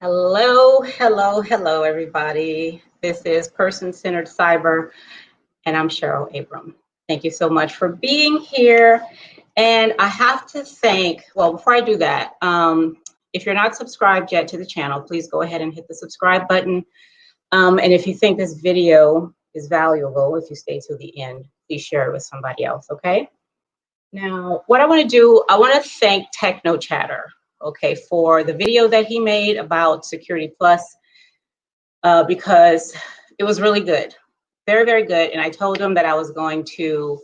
Hello, hello, hello, everybody. This is Person-Centered Cyber, and I'm Cheryl Abram. Thank you so much for being here. And I have to thank, well, before I do that, if you're not subscribed yet to the channel, please go ahead and hit the subscribe button. And if you think this video is valuable, if you stay to the end, please share it with somebody else, okay? Now, what I want to do, I want to thank Techno Chatter, okay, for the video that he made about Security Plus, because it was really good, very, very good. And I told him that I was going to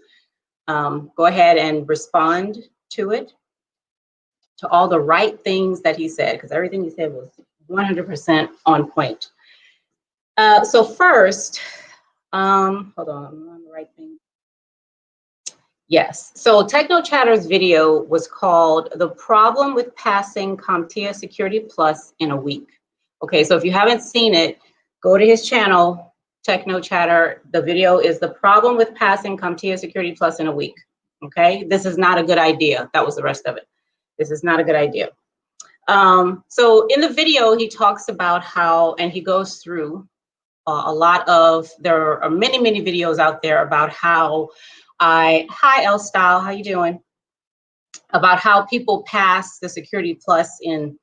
go ahead and respond to it, to all the right things that he said, because everything he said was 100% on point. So first, hold on, I'm on the right thing. Yes, so Techno Chatter's video was called "The Problem with Passing CompTIA Security Plus in a Week." Okay, so if you haven't seen it, go to his channel, Techno Chatter. The video is "The Problem with Passing CompTIA Security Plus in a Week." Okay, this is not a good idea. That was the rest of it. This is not a good idea. So in the video, he talks about how, and he goes through a lot of, there are many, many videos out there about how hi L Style, how you doing? About how people pass the Security Plus in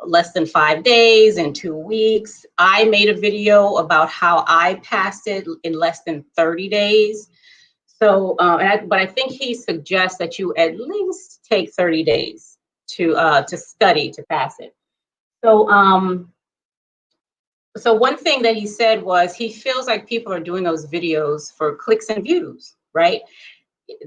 less than 5 days, in 2 weeks. I made a video about how I passed it in less than 30 days. So, but I think he suggests that you at least take 30 days to study to pass it. So one thing that he said was he feels like people are doing those videos for clicks and views, right?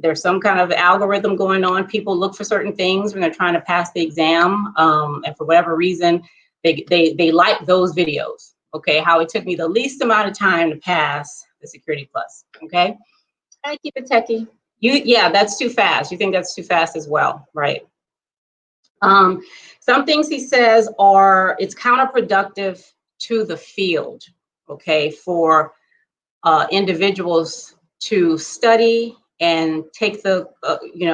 There's some kind of algorithm going on. People look for certain things when they're trying to pass the exam, and for whatever reason, they like those videos. Okay, how it took me the least amount of time to pass the Security Plus. Okay, I keep it techie. Yeah, that's too fast. You think that's too fast as well, right? Some things he says are it's counterproductive to the field. Okay, for individuals to study and take the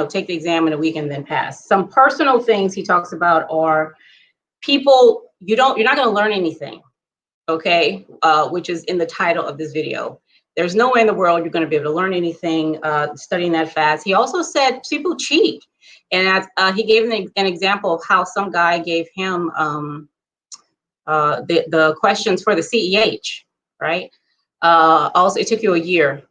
take the exam in a week and then pass. Some personal things he talks about are people, you're not going to learn anything, okay, which is in the title of this video. There's no way in the world you're going to be able to learn anything studying that fast. He also said people cheat, and he gave an example of how some guy gave him the questions for the CEH, right? Also, it took you a year.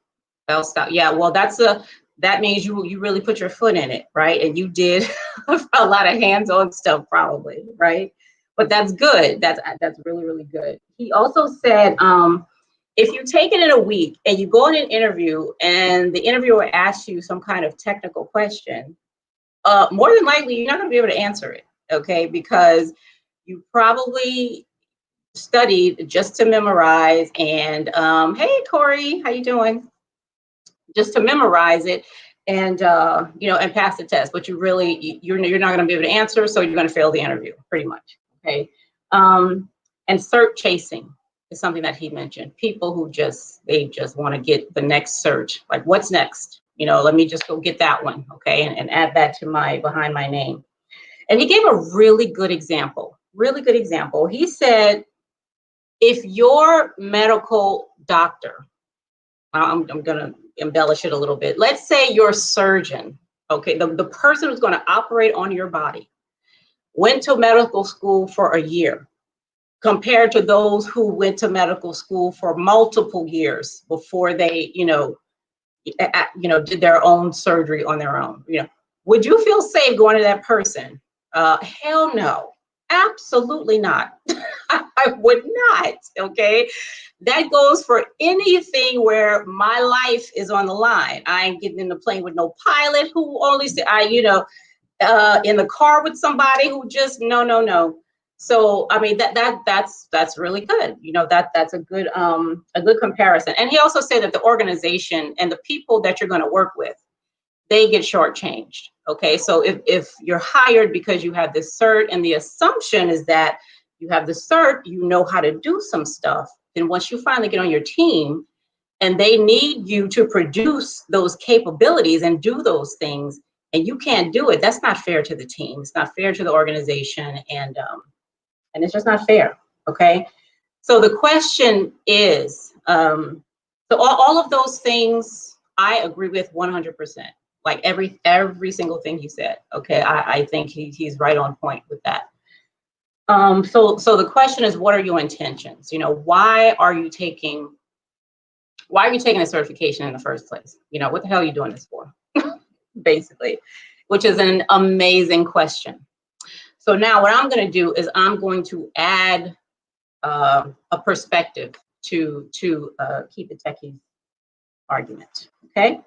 Yeah, well, that means you really put your foot in it, right? And you did a lot of hands-on stuff, probably, right? But that's good. That's really, really good. He also said, if you take it in a week and you go in an interview and the interviewer asks you some kind of technical question, more than likely you're not going to be able to answer it, okay? Because you probably studied just to memorize, and hey Corey, how you doing? Just to memorize it and and pass the test, but you're not going to be able to answer, so you're going to fail the interview pretty much. Okay. And cert chasing is something that he mentioned. People who just want to get the next cert, like what's next, let me just go get that one, okay, and add that to behind my name. And he gave a really good example. He said, if your medical doctor, I'm going to embellish it a little bit. Let's say your surgeon, okay, the person who's going to operate on your body, went to medical school for a year, compared to those who went to medical school for multiple years before they, did their own surgery on their own. Would you feel safe going to that person? Hell no. Absolutely not. I would not, okay? That goes for anything where my life is on the line. I ain't getting in the plane with no pilot who only say, in the car with somebody who just, no. So, I mean, that's really good. That's a good comparison. And he also said that the organization and the people that you're going to work with, they get shortchanged. Okay, so if you're hired because you have this cert, and the assumption is that you have the cert, you know how to do some stuff, then once you finally get on your team and they need you to produce those capabilities and do those things, and you can't do it, that's not fair to the team. It's not fair to the organization. And And it's just not fair, okay? So the question is, so all of those things I agree with 100%. Like every single thing he said, okay? I think he's right on point with that. So the question is, what are your intentions? You know, why are you taking a certification in the first place? You know, what the hell are you doing this for? Basically, which is an amazing question. So now what I'm going to do is I'm going to add a perspective to Keep It Techie's argument. Okay.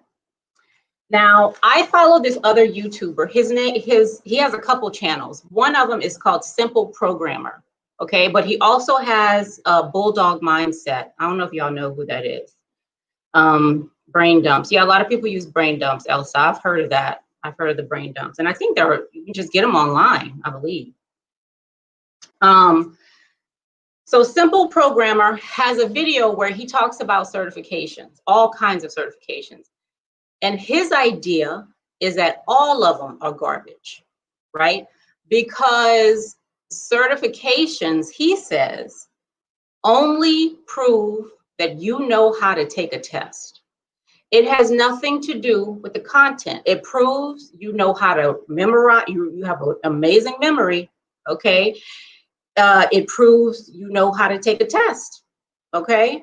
Now I follow this other YouTuber. He has a couple channels. One of them is called Simple Programmer. Okay, but he also has a Bulldog Mindset. I don't know if y'all know who that is. Brain dumps. Yeah, a lot of people use brain dumps, Elsa. I've heard of that. I've heard of the brain dumps. And I think you can just get them online, I believe. So Simple Programmer has a video where he talks about certifications, all kinds of certifications. And his idea is that all of them are garbage, right? Because certifications, he says, only prove that you know how to take a test. It has nothing to do with the content. It proves you know how to memorize, you have an amazing memory, okay? It proves you know how to take a test, okay?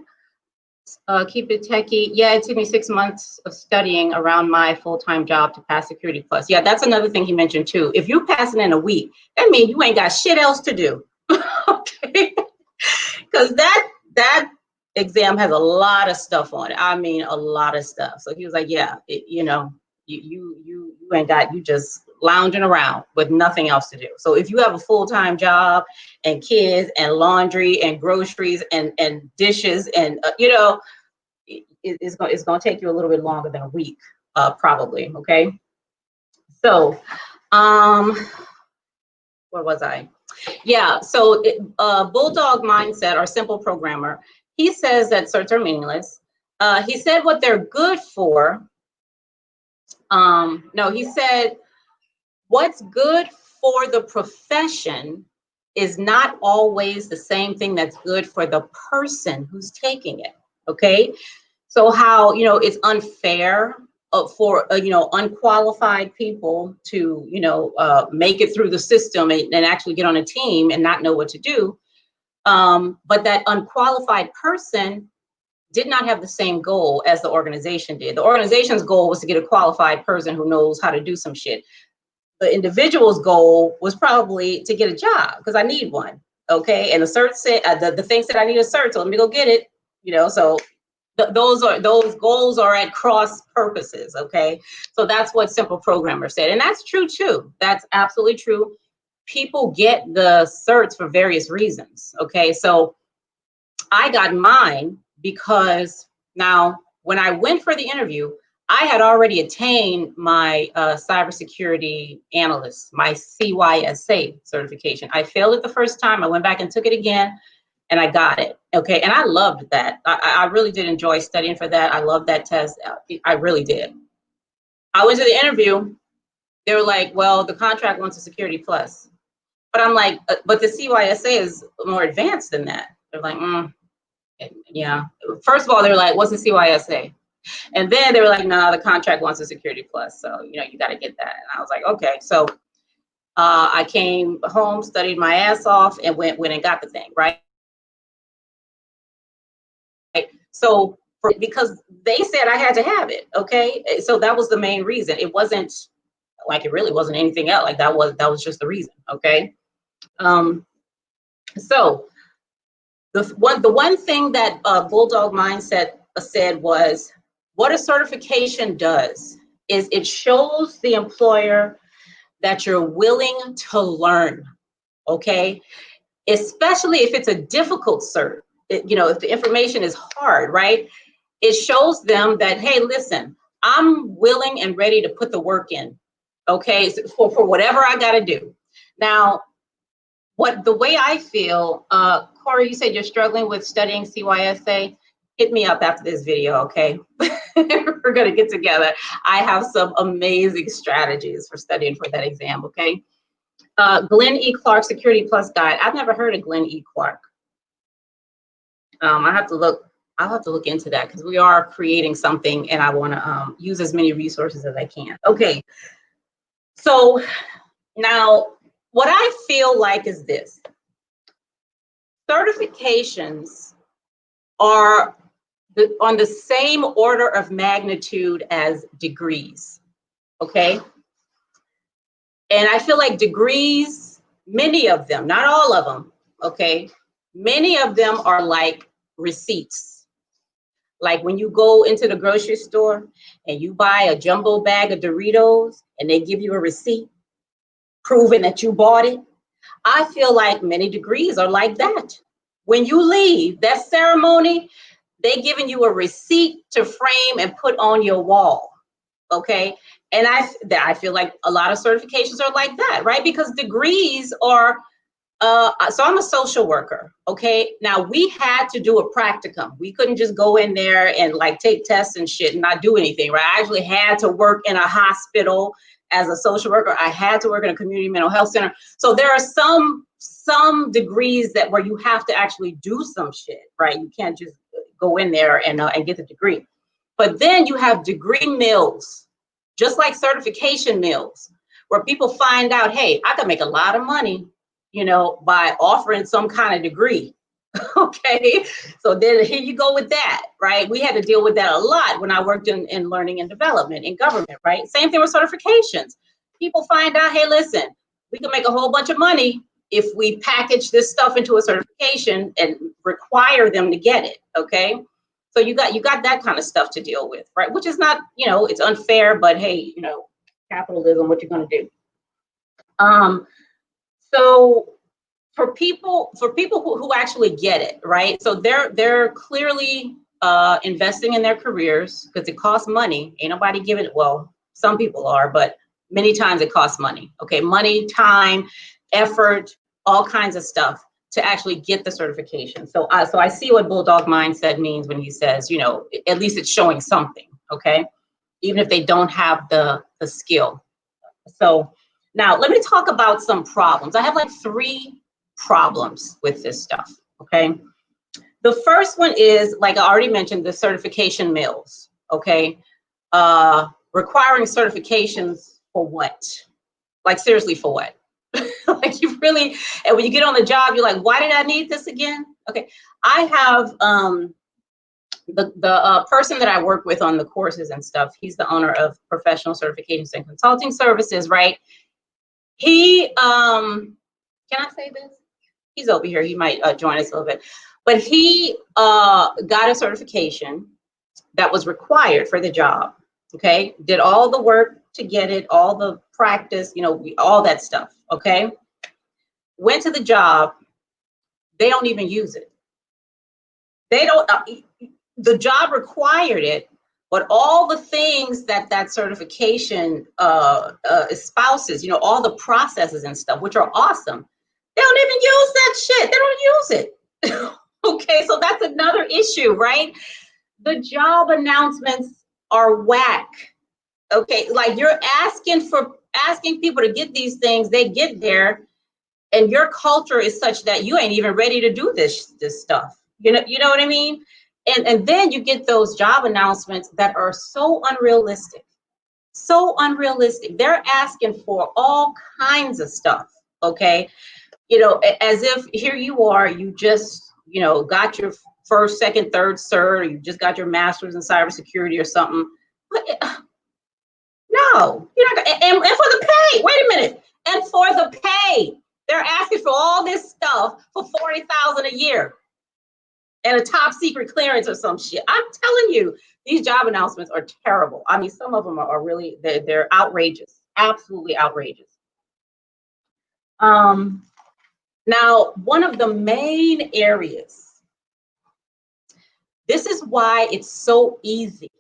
Keep It Techie. Yeah, it took me 6 months of studying around my full-time job to pass Security Plus. Yeah, that's another thing he mentioned too. If you pass it in a week, that means you ain't got shit else to do, okay? Because that exam has a lot of stuff on it. I mean, a lot of stuff. So he was like, yeah, you know, you ain't got, you just lounging around with nothing else to do. So if you have a full-time job and kids and laundry and groceries and dishes and you know, it's going to take you a little bit longer than a week, probably. Okay. So, where was I? Yeah. So, Bulldog Mindset or Simple Programmer, he says that certs are meaningless. He said what they're good for. No, he said what's good for the profession is not always the same thing that's good for the person who's taking it. Okay. So how, you know, it's unfair for, you know, unqualified people to, you know, make it through the system and actually get on a team and not know what to do. But that unqualified person did not have the same goal as the organization did. The organization's goal was to get a qualified person who knows how to do some shit. The individual's goal was probably to get a job because I need one. Okay. And the cert said, the thing said I need a cert, so let me go get it. You know, so those goals are at cross purposes. Okay. So that's what Simple Programmer said. And that's true too. That's absolutely true. People get the certs for various reasons. Okay. So I got mine because now when I went for the interview, I had already attained my cybersecurity analyst, my CYSA certification. I failed it the first time. I went back and took it again and I got it. Okay. And I loved that. I really did enjoy studying for that. I loved that test. I really did. I went to the interview. They were like, well, the contract wants a Security Plus. But I'm like, but the CYSA is more advanced than that. They're like, yeah. First of all, they were like, what's the CYSA? And then they were like, no, the contract wants a Security Plus. So, you know, you got to get that. And I was like, okay. So I came home, studied my ass off and went and got the thing, right? So because they said I had to have it. Okay. So that was the main reason. It wasn't like, it really wasn't anything else. Like that was just the reason. Okay. So the one thing that Bulldog Mindset said was, what a certification does is it shows the employer that you're willing to learn, okay? Especially if it's a difficult cert, you know, if the information is hard, right? It shows them that, hey, listen, I'm willing and ready to put the work in, okay, for whatever I got to do. Now, the way I feel, Corey, you said you're struggling with studying CYSA. Hit me up after this video, okay? We're gonna get together. I have some amazing strategies for studying for that exam, okay? Glenn E. Clark Security Plus Guide. I've never heard of Glenn E. Clark. I have to look. I'll have to look into that because we are creating something, and I want to use as many resources as I can. Okay. So now, what I feel like is this: certifications are on the same order of magnitude as degrees. Okay. And I feel like degrees, many of them, not all of them, okay, many of them are like receipts. Like when you go into the grocery store and you buy a jumbo bag of Doritos and they give you a receipt proving that you bought it. I feel like many degrees are like that. When you leave that ceremony, they giving you a receipt to frame and put on your wall. Okay. And I feel like a lot of certifications are like that, right? Because degrees are, so I'm a social worker. Okay. Now we had to do a practicum. We couldn't just go in there and like take tests and shit and not do anything, right? I actually had to work in a hospital as a social worker. I had to work in a community mental health center. So there are some degrees that where you have to actually do some shit, right? You can't just go in there and get the degree. But then you have degree mills, just like certification mills, where people find out, hey, I can make a lot of money, by offering some kind of degree. Okay. So then here you go with that, right? We had to deal with that a lot when I worked in learning and development in government, right? Same thing with certifications. People find out, hey, listen, we can make a whole bunch of money if we package this stuff into a certification and require them to get it. Okay. So you got that kind of stuff to deal with, right? Which is not, it's unfair, but hey, capitalism, what you're going to do. So for people who actually get it, right? So they're clearly investing in their careers because it costs money. Ain't nobody giving it. Well, some people are, but many times it costs money. Okay, money, time, effort, all kinds of stuff to actually get the certification. So I see what Bulldog Mindset means when he says, at least it's showing something. Okay, even if they don't have the skill. So now let me talk about some problems. I have like 3 problems with this stuff. Okay. The first one is, like I already mentioned, the certification mills. Okay. Requiring certifications for what? Like seriously, for what? Like you really, and when you get on the job, you're like, why did I need this again? Okay. I have the person that I work with on the courses and stuff. He's the owner of Professional Certifications and Consulting Services, right? He, can I say this? He's over here. He might join us a little bit. But he got a certification that was required for the job. Okay. Did all the work to get it, all the practice, all that stuff. Okay. Went to the job. They don't even use it. They don't, the job required it, but all the things that certification espouses, all the processes and stuff, which are awesome, they don't even use that shit. They don't use it. Okay, so that's another issue, right? The job announcements are whack. Okay, like you're asking people to get these things, they get there, and your culture is such that you ain't even ready to do this stuff. You know what I mean? And then you get those job announcements that are so unrealistic. So unrealistic. They're asking for all kinds of stuff. Okay. As if here you are, you just, got your first, second, third cert, or you just got your master's in cybersecurity or something. But, no, you're not. And for the pay, wait a minute. And for the pay, they're asking for all this stuff for $40,000 a year and a top secret clearance or some shit. I'm telling you, these job announcements are terrible. I mean, some of them are really, they're outrageous, absolutely outrageous. Now, one of the main areas, this is why it's so easy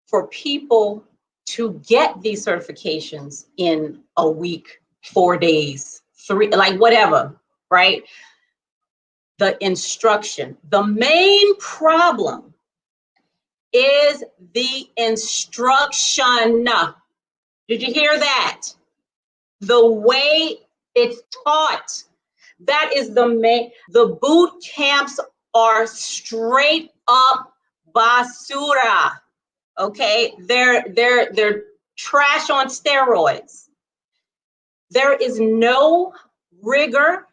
for people to get these certifications in a week, 4 days, 3, like whatever, right? The instruction. The main problem is the instruction. Did you hear that? The way It's taught. That is the main. The boot camps are straight up basura. Okay, they're trash on steroids. There is no rigor,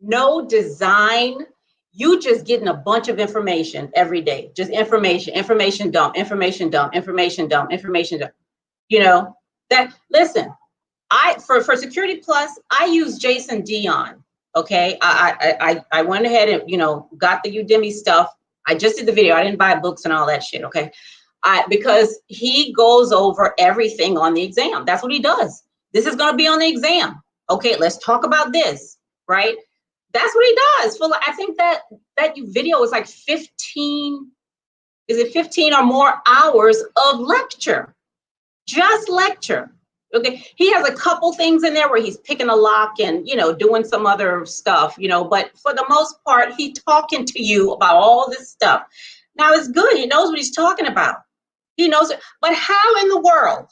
no design. You just getting a bunch of information every day. Just information dump, information dump, information dump, information dump. You know, that listen, for Security Plus, I use Jason Dion. Okay. I went ahead and, got the Udemy stuff. I just did the video. I didn't buy books and all that shit. Okay. Because he goes over everything on the exam. That's what he does. This is going to be on the exam. Okay, let's talk about this, right? That's what he does. I think that video is like 15, is it 15 or more hours of lecture, just lecture. Okay, he has a couple things in there where he's picking a lock and, doing some other stuff, but for the most part, he's talking to you about all this stuff. Now it's good. He knows what he's talking about. He knows it. But how in the world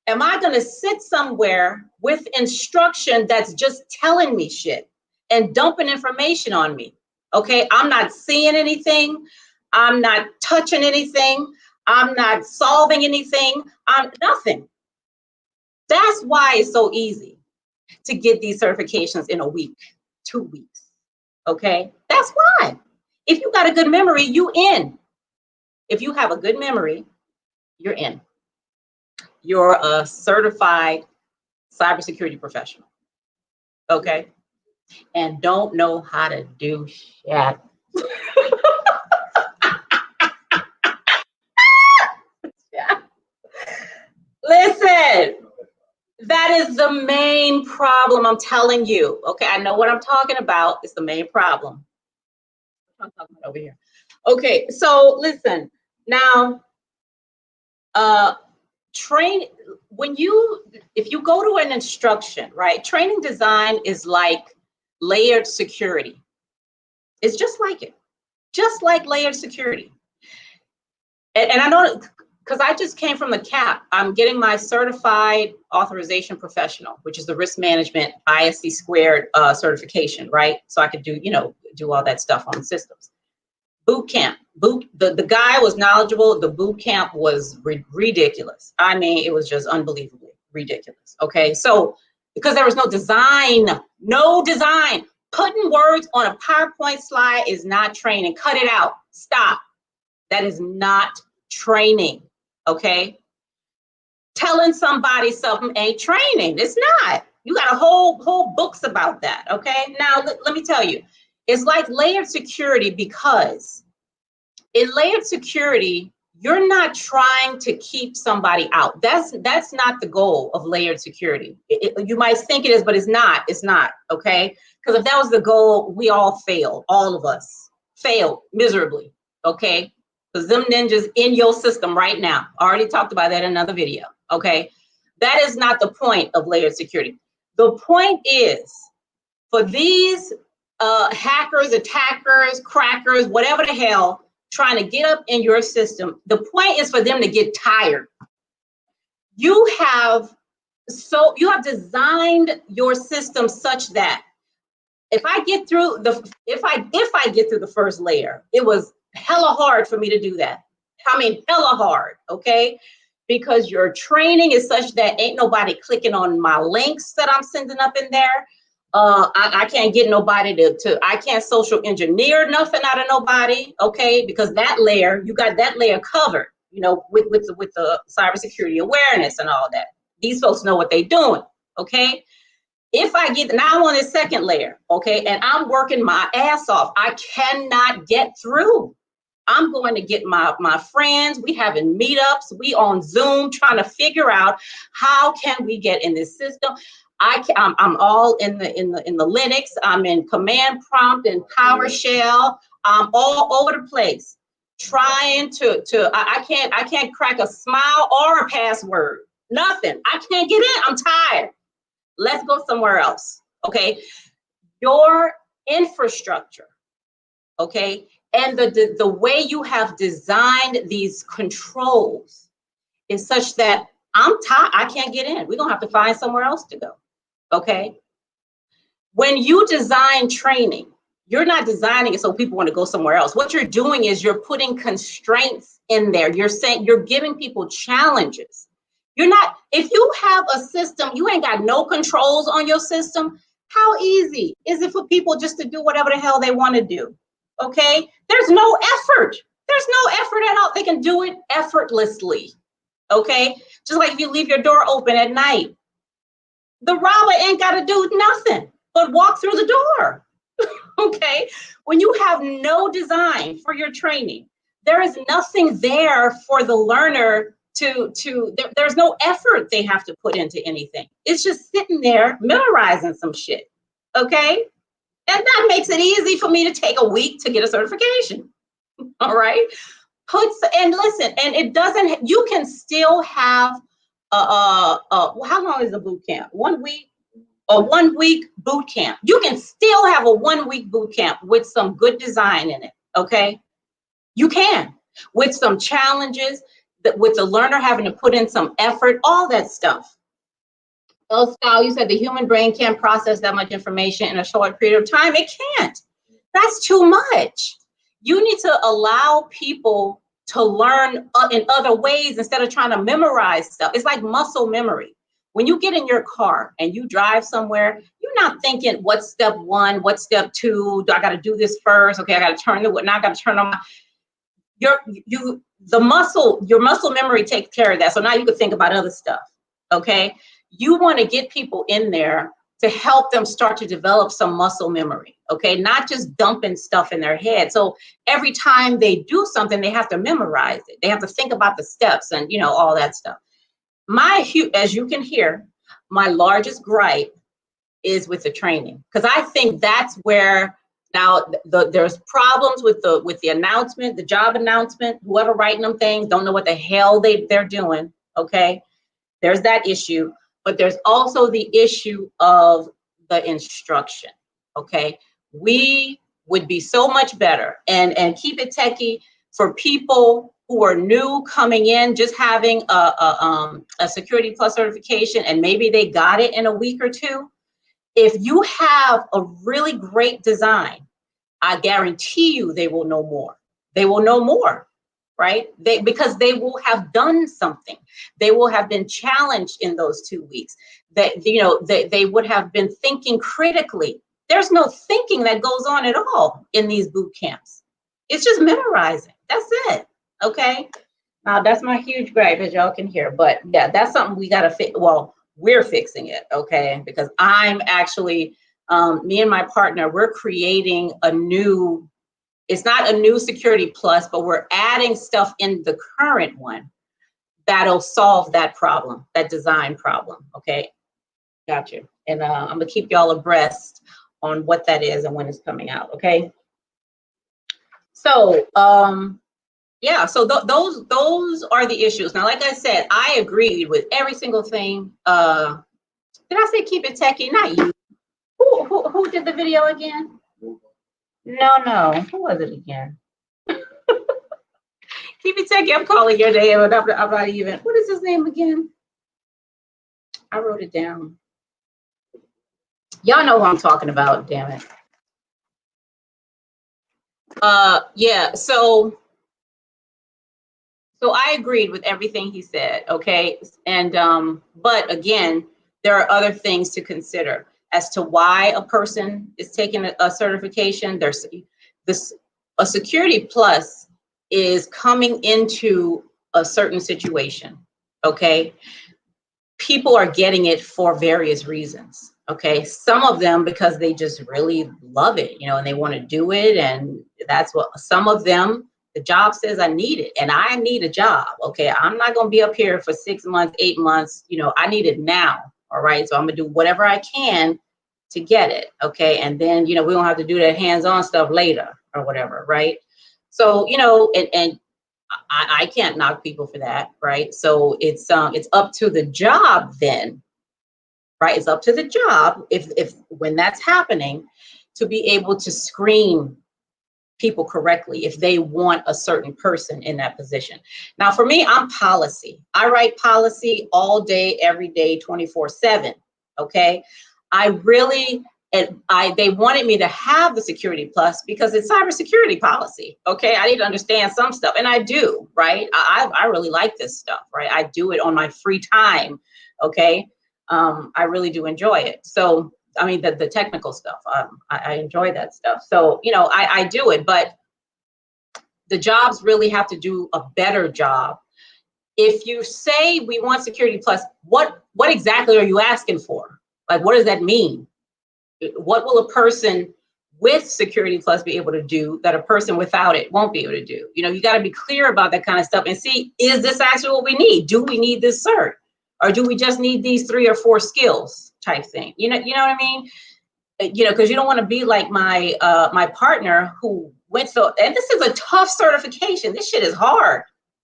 am I going to sit somewhere with instruction that's just telling me shit and dumping information on me? Okay, I'm not seeing anything. I'm not touching anything. I'm not solving anything. I'm nothing. That's why it's so easy to get these certifications in a week, 2 weeks. Okay, that's why. If you got a good memory, you in. If you have a good memory, you're in. You're a certified cybersecurity professional. Okay, and don't know how to do shit. Listen, that is the main problem. I'm telling you. Okay, I know what I'm talking about. It's the main problem. I'm talking about over here. Okay, so listen now. If you go to an instruction, right? Training design is like layered security. It's just like it, just like layered security. And I know, because I just came from the CAP. I'm getting my certified authorization professional, which is the risk management ISC squared certification, right? So I could do all that stuff on systems. Boot camp. The guy was knowledgeable. The boot camp was ridiculous. I mean, it was just unbelievably ridiculous. Okay, so because there was no design. Putting words on a PowerPoint slide is not training. Cut it out. Stop. That is not training. Okay, telling somebody something ain't training. It's not. You got a whole books about that. Okay, now let me tell you. It's like layered security, because in layered security, you're not trying to keep somebody out. That's not the goal of layered security. You might think it is, but it's not. It's not, okay? Because if that was the goal, we all failed. All of us failed miserably, okay? Because them ninjas in your system right now. I already talked about that in another video, okay? That is not the point of layered security. The point is, for these hackers, attackers, crackers, whatever the hell, trying to get up in your system, the point is for them to get tired. You have designed your system such that if I get through the first layer, it was hella hard for me to do that. I mean, hella hard, okay? Because your training is such that ain't nobody clicking on my links that I'm sending up in there. I can't get nobody I can't social engineer nothing out of nobody, okay? Because you got that layer covered, with the cybersecurity awareness and all that. These folks know what they're doing, okay? If I get, now I'm on this second layer, okay? And I'm working my ass off. I cannot get through. I'm going to get my friends. We having meetups. We on Zoom trying to figure out how can we get in this system. I'm all in the Linux. I'm in command prompt and PowerShell. I'm all over the place, trying to I can't crack a smile or a password. Nothing. I can't get in. I'm tired. Let's go somewhere else. Okay. Your infrastructure. Okay. And the way you have designed these controls is such that I'm tired. I can't get in. We're gonna have to find somewhere else to go. Okay. When you design training, you're not designing it so people want to go somewhere else. What you're doing is you're putting constraints in there. You're saying, you're giving people challenges. You're not, if you have a system, you ain't got no controls on your system. How easy is it for people just to do whatever the hell they want to do? Okay, there's no effort. There's no effort at all. They can do it effortlessly. Okay, just like if you leave your door open at night, the robber ain't got to do nothing but walk through the door. Okay, when you have no design for your training, there is nothing there for the learner there's no effort they have to put into anything. It's just sitting there memorizing some shit. Okay, and that makes it easy for me to take a week to get a certification. All right, and listen, and it doesn't, you can still have how long is the boot camp? 1 week? A 1 week boot camp. You can still have a 1 week boot camp with some good design in it. Okay, you can, with some challenges, with the learner having to put in some effort, all that stuff. Oh, Scott, you said the human brain can't process that much information in a short period of time. It can't. That's too much. You need to allow people to learn in other ways instead of trying to memorize stuff. It's like muscle memory. When you get in your car and you drive somewhere, you're not thinking, what's step one, what's step two, do I got to do this first? Okay, I got to turn the, now I got to turn on my, your muscle memory takes care of that. So now you can think about other stuff. Okay, you want to get people in there to help them start to develop some muscle memory. Okay, not just dumping stuff in their head. So every time they do something, they have to memorize it. They have to think about the steps and, you know, all that stuff. As you can hear, my largest gripe is with the training, because I think that's where now there's problems with the announcement, the job announcement. Whoever writing them things don't know what the hell they're doing. Okay, there's that issue, but there's also the issue of the instruction. Okay, we would be so much better, and keep it techie for people who are new coming in, just having a Security Plus certification, and maybe they got it in a week or two. If you have a really great design, I guarantee you they will know more. They will know more, right? Because they will have done something. They will have been challenged in those 2 weeks. That, you know, they would have been thinking critically. There's no thinking that goes on at all in these boot camps. It's just memorizing. That's it. Okay, now that's my huge gripe, as y'all can hear. But yeah, that's something we got to fix. Well, we're fixing it, okay? Because I'm actually, me and my partner, we're creating a new, it's not a new Security Plus, but we're adding stuff in the current one that'll solve that problem, that design problem, okay? Gotcha. And I'm gonna keep y'all abreast on what that is and when it's coming out, okay? So, yeah, so those are the issues. Now, like I said, I agreed with every single thing. Did I say keep it techie? Not you. Who did the video again? No. Who was it again? Keep it techie. I'm calling your name, and I'm not even. What is his name again? I wrote it down. Y'all know who I'm talking about. Damn it. Yeah. So I agreed with everything he said, okay? And but again, there are other things to consider as to why a person is taking a certification. There's a Security Plus is coming into a certain situation, okay? People are getting it for various reasons, okay? Some of them because they just really love it, you know, and they want to do it, and that's what some of them. The job says I need it, and I need a job. Okay, I'm not gonna be up here for 6 months, 8 months. You know, I need it now. All right, so I'm gonna do whatever I can to get it. Okay, and then, you know, we don't have to do that hands-on stuff later or whatever, right? So, you know, and I can't knock people for that, right? So it's up to the job then, right? It's up to the job if when that's happening to be able to screen people correctly if they want a certain person in that position. Now, for me, I'm policy. I write policy all day, every day, 24/7. Okay. I really And they wanted me to have the Security Plus because it's cybersecurity policy. Okay, I need to understand some stuff, and I do, right? I really like this stuff, right? I do it on my free time. Okay, I really do enjoy it. So, I mean, the technical stuff, I enjoy that stuff. So, you know, I do it, but the jobs really have to do a better job. If you say we want Security Plus, what exactly are you asking for? Like, what does that mean? What will a person with Security Plus be able to do that a person without it won't be able to do? You know, you got to be clear about that kind of stuff and see, is this actually what we need? Do we need this cert? Or do we just need these 3 or 4 skills type thing? You know what I mean? You know, because you don't want to be like my my partner who went so, and this is a tough certification. This shit is hard,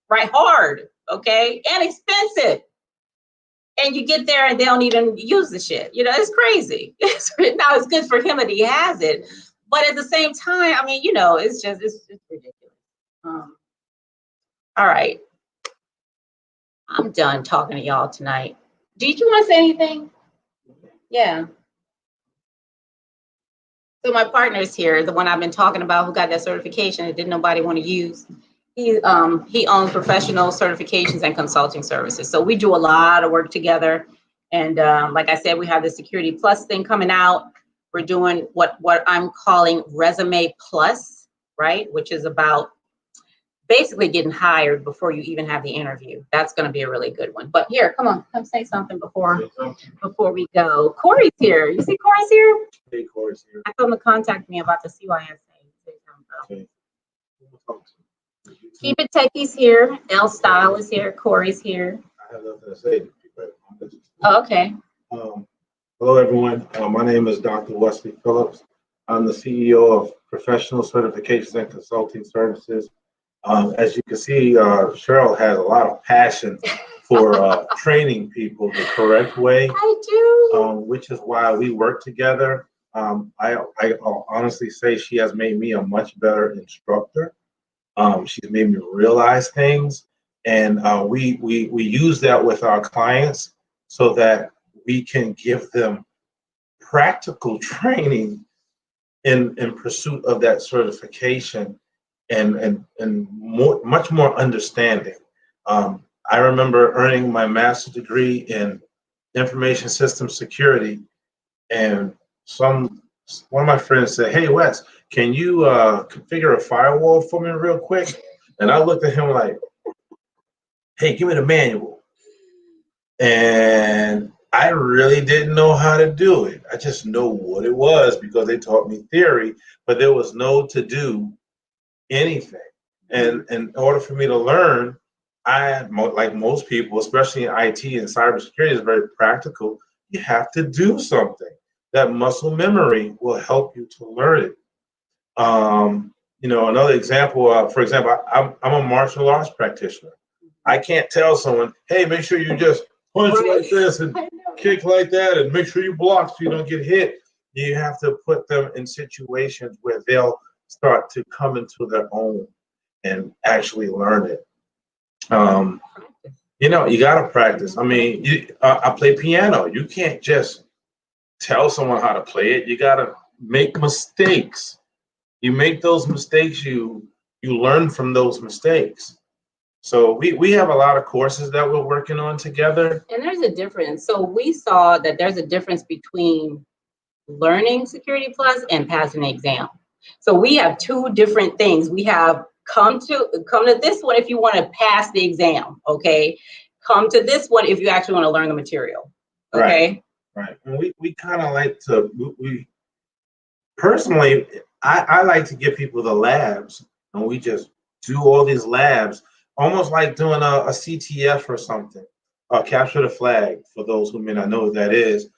right? Hard, okay, and expensive. And you get there and they don't even use the shit. You know, it's crazy. Now it's good for him that he has it, but at the same time, I mean, you know, it's ridiculous. All right, I'm done talking to y'all tonight. Did you want to say anything? Yeah. So my partner's here, the one I've been talking about, who got that certification that didn't nobody want to use. He owns professional certifications and consulting services. So we do a lot of work together. And like I said, we have the Security Plus thing coming out. We're doing what I'm calling Resume Plus, right? Which is about basically getting hired before you even have the interview. That's going to be a really good one. But here, come say something before we go. Corey's here. You see Corey's here? Hey, Corey's here. I told him to contact me about the CYSA. Okay. Keep It Techie's here. L Style is here. Corey's here. I have nothing to say, but Oh, okay. Hello, everyone. My name is Dr. Wesley Phillips. I'm the CEO of Professional Certifications and Consulting Services. As you can see, Cheryl has a lot of passion for training people the correct way. I do. Which is why we work together. I'll honestly say she has made me a much better instructor. She's made me realize things, and we use that with our clients so that we can give them practical training in pursuit of that certification and much more understanding. I remember earning my master's degree in information system security, and one of my friends said, "Hey, Wes, can you configure a firewall for me real quick?" And I looked at him like, "Hey, give me the manual." And I really didn't know how to do it. I just know what it was because they taught me theory, but there was no to do anything. And in order for me to learn, like most people, especially in IT and cybersecurity, is very practical. You have to do something. That muscle memory will help you to learn it. You know, another example, for example, I'm a martial arts practitioner. I can't tell someone, hey, make sure you just punch like this and kick like that and make sure you block so you don't get hit. You have to put them in situations where they'll start to come into their own and actually learn it. You know, you got to practice. I mean, I play piano. You can't just tell someone how to play it. You got to make mistakes. You make those mistakes, you learn from those mistakes. So we have a lot of courses that we're working on together. And there's a difference. So we saw that there's a difference between learning Security Plus and passing the exam. So we have 2 different things. We have come to this one if you want to pass the exam, okay? Come to this one if you actually want to learn the material, okay? Right. And we kind of like to, personally, I like to give people the labs, and we just do all these labs, almost like doing a CTF or something, capture the flag, for those who may not know what that is.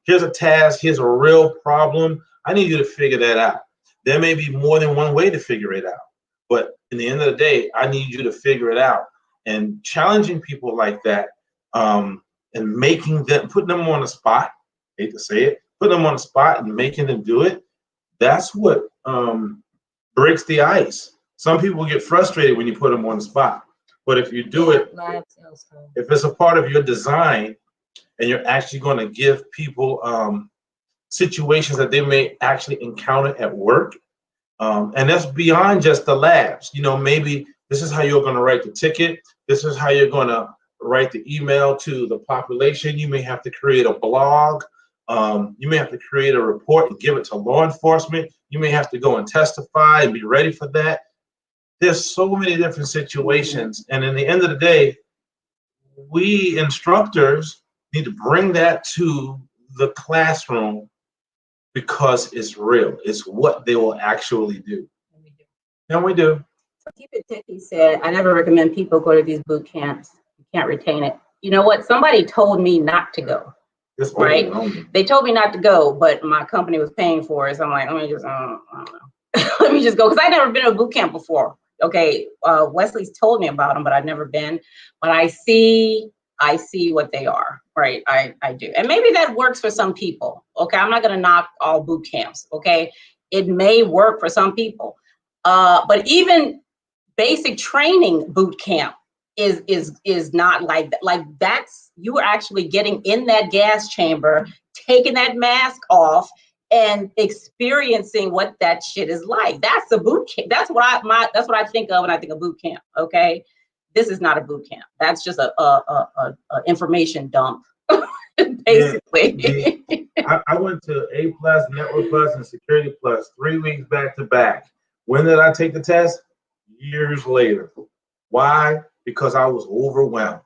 Here's a task, here's a real problem. I need you to figure that out. There may be more than one way to figure it out, but in the end of the day, I need you to figure it out. And challenging people like that, and putting them on the spot, hate to say it, putting them on the spot and making them do it, that's what breaks the ice. Some people get frustrated when you put them on the spot, but if you do it, if it's a part of your design and you're actually going to give people situations that they may actually encounter at work. And that's beyond just the labs. You know, maybe this is how you're going to write the ticket. This is how you're going to write the email to the population. You may have to create a blog. You may have to create a report and give it to law enforcement. You may have to go and testify and be ready for that. There's so many different situations. And in the end of the day, we instructors need to bring that to the classroom because it's real. It's what they will actually do. And we do. Keep It Techie said, I never recommend people go to these boot camps. You can't retain it. You know what? Somebody told me not to go. Right? They told me not to go, but my company was paying for it. So I'm like, let me just, I don't know. Let me just go. Because I'd never been to a boot camp before. Okay. Wesley's told me about them, but I've never been. But I see what they are. Right. I do. And maybe that works for some people. Okay. I'm not going to knock all boot camps. Okay. It may work for some people. But even basic training boot camp is not like that. Like that's, you are actually getting in that gas chamber, taking that mask off and experiencing what that shit is like. That's a boot camp. That's what I think of when I think of boot camp. Okay. This is not a boot camp. That's just a information dump. Basically. I went to A+, Network Plus, and Security Plus 3 weeks back to back. When did I take the test? Years later. Why? Because I was overwhelmed.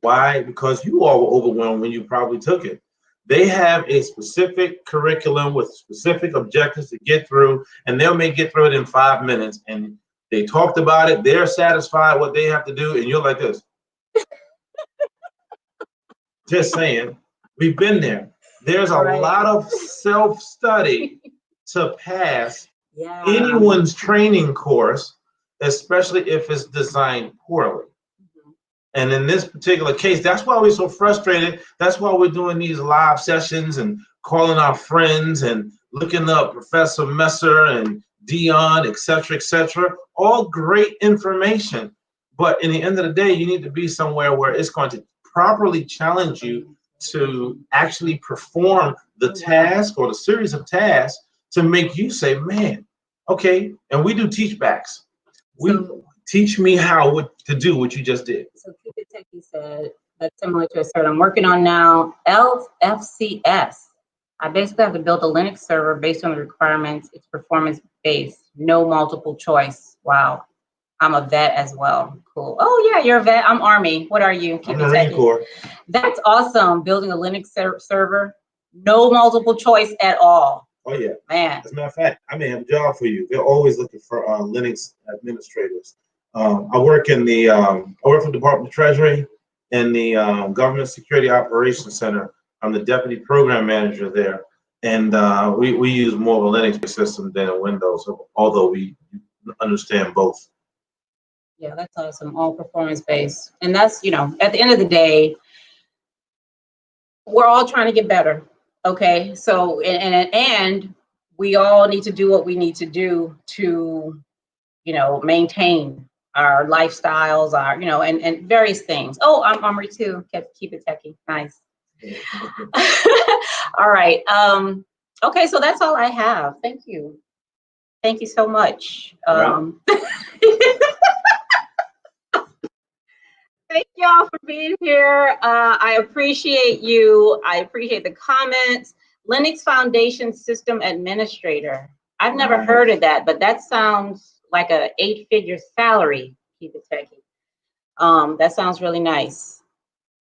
Why? Because you all were overwhelmed when you probably took it. They have a specific curriculum with specific objectives to get through, and they may get through it in 5 minutes. And they talked about it. They're satisfied what they have to do, and you're like this. Just saying, we've been there. There's a lot of self-study to pass anyone's training course, especially if it's designed poorly. And in this particular case, that's why we're so frustrated. That's why we're doing these live sessions and calling our friends and looking up Professor Messer and Dion, et cetera, all great information. But in the end of the day, you need to be somewhere where it's going to properly challenge you to actually perform the task or the series of tasks to make you say, man, okay. And we do teach backs. Teach me how to do what you just did. So Keep It Techie said, that's similar to a cert I'm working on now, LFCS. I basically have to build a Linux server based on the requirements. It's performance-based, no multiple choice. Wow. I'm a vet as well. Cool. Oh yeah, you're a vet. I'm Army. What are you? Keep It Techie. Corps. That's awesome. Building a Linux server, no multiple choice at all. Oh yeah, man. As a matter of fact, I may have a job for you. They're always looking for Linux administrators. I work for the Department of Treasury in the Government Security Operations Center. I'm the deputy program manager there, and we use more of a Linux system than a Windows, although we understand both. Yeah, that's awesome. All performance based, and that's, you know, at the end of the day, we're all trying to get better. Okay, so and we all need to do what we need to do to, you know, maintain our lifestyles, our, you know, and various things. Oh, I'm Armory too. Keep It Techie. Nice. All right. Okay, so that's all I have. Thank you. Thank you so much. Thank y'all for being here. I appreciate you. I appreciate the comments. Linux Foundation System Administrator. I've never heard of that, but that sounds like a 8-figure salary. Keep It Techie. That sounds really nice.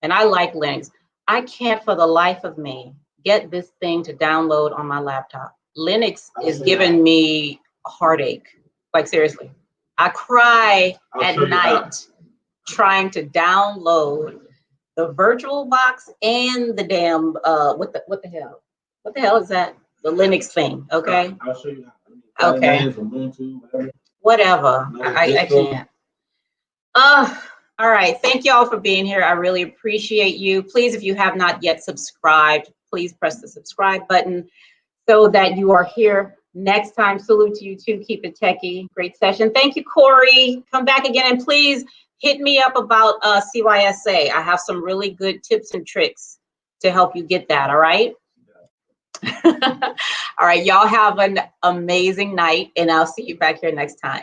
And I like Linux. I can't for the life of me get this thing to download on my laptop. Linux is giving me a heartache. Like seriously. I cry at night trying to download the VirtualBox and the damn what the hell? What the hell is that? The Linux thing, okay? I'll show you how. Okay. Whatever. I can't. All right. Thank you all for being here. I really appreciate you. Please, if you have not yet subscribed, please press the subscribe button so that you are here next time. Salute to you too. Keep It Techie. Great session. Thank you, Corey. Come back again, and please hit me up about CYSA. I have some really good tips and tricks to help you get that. All right. All right, y'all have an amazing night, and I'll see you back here next time.